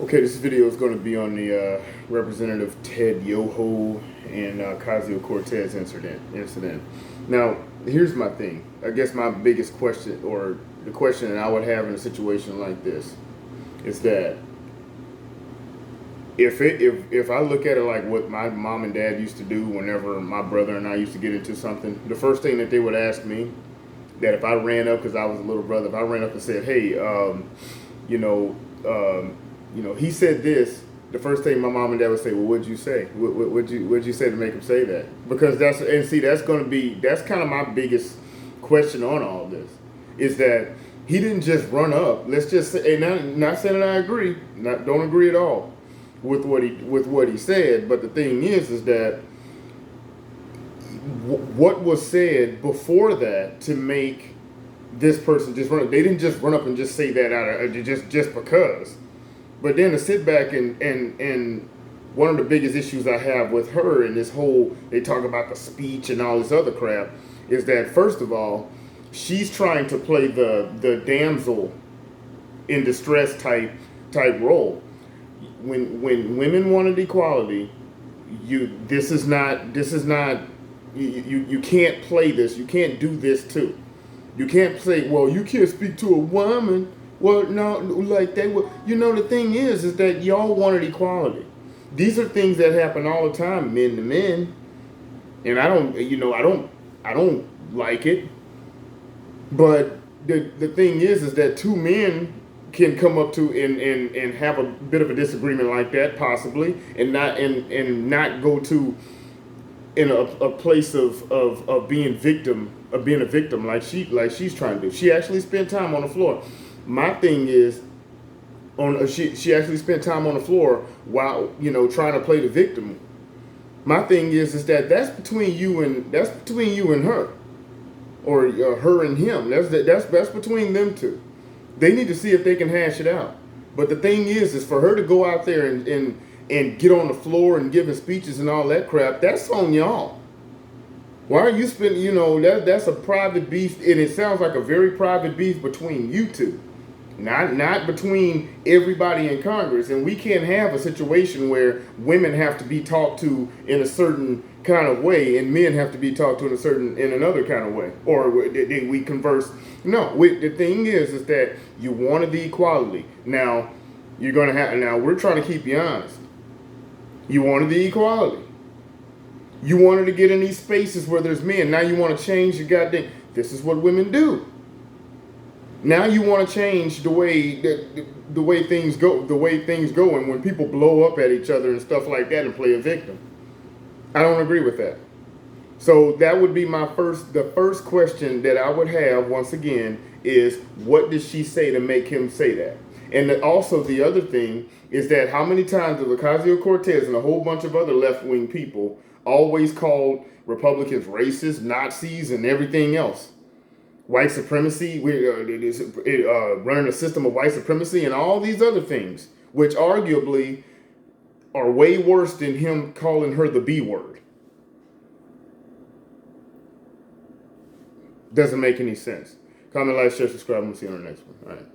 Okay, this video is going to be on the Representative Ted Yoho and Ocasio Cortez incident. Now, here's my thing. I guess my biggest question, or the question that I would have in a situation like this, is that if I look at it like what my mom and dad used to do whenever my brother and I used to get into something, the first thing that they would ask me, that if I ran up, because I was a little brother, if I ran up and said, hey, you know, he said this. The first thing my mom and dad would say, well, what'd you say? What'd you say to make him say that? Because that's kind of my biggest question on all this, is that he didn't just run up. Let's just say, and not saying that I agree, don't agree at all with what he said. But the thing is that what was said before that to make this person just run up. They didn't just run up and just say that out of just because. But then to sit back and one of the biggest issues I have with her and this whole, they talk about the speech and all this other crap, is that first of all, she's trying to play the damsel in distress type role. When women wanted equality, you can't play this. You can't do this too. You can't say, well, you can't speak to a woman. Well, no, like they were. The thing is that y'all wanted equality. These are things that happen all the time, men to men, and I don't like it. But the thing is that two men can come up to and have a bit of a disagreement like that, possibly, and not go to in a place of being a victim like she's trying to do. She actually spent time on the floor. My thing is, she actually spent time on the floor while trying to play the victim. My thing is that that's between you and her, or her and him. That's between them two. They need to see if they can hash it out. But the thing is for her to go out there and get on the floor and giving speeches and all that crap. That's on y'all. Why are you spending? That's a private beef, and it sounds like a very private beef between you two. Not between everybody in Congress. And we can't have a situation where women have to be talked to in a certain kind of way and men have to be talked to in another kind of way, or we converse. No, the thing is that you wanted the equality. Now we're trying to keep you honest. You wanted the equality. You wanted to get in these spaces where there's men. Now you want to change your goddamn. This is what women do. Now you want to change the way things go, and when people blow up at each other and stuff like that and play a victim. I don't agree with that. So that would be the first question that I would have once again is, what did she say to make him say that? And also the other thing is that how many times have Ocasio Cortez and a whole bunch of other left-wing people always called Republicans racist, Nazis, and everything else? White supremacy, running a system of white supremacy and all these other things, which arguably are way worse than him calling her the B word. Doesn't make any sense. Comment, like, share, subscribe, and we'll see you on the next one. All right.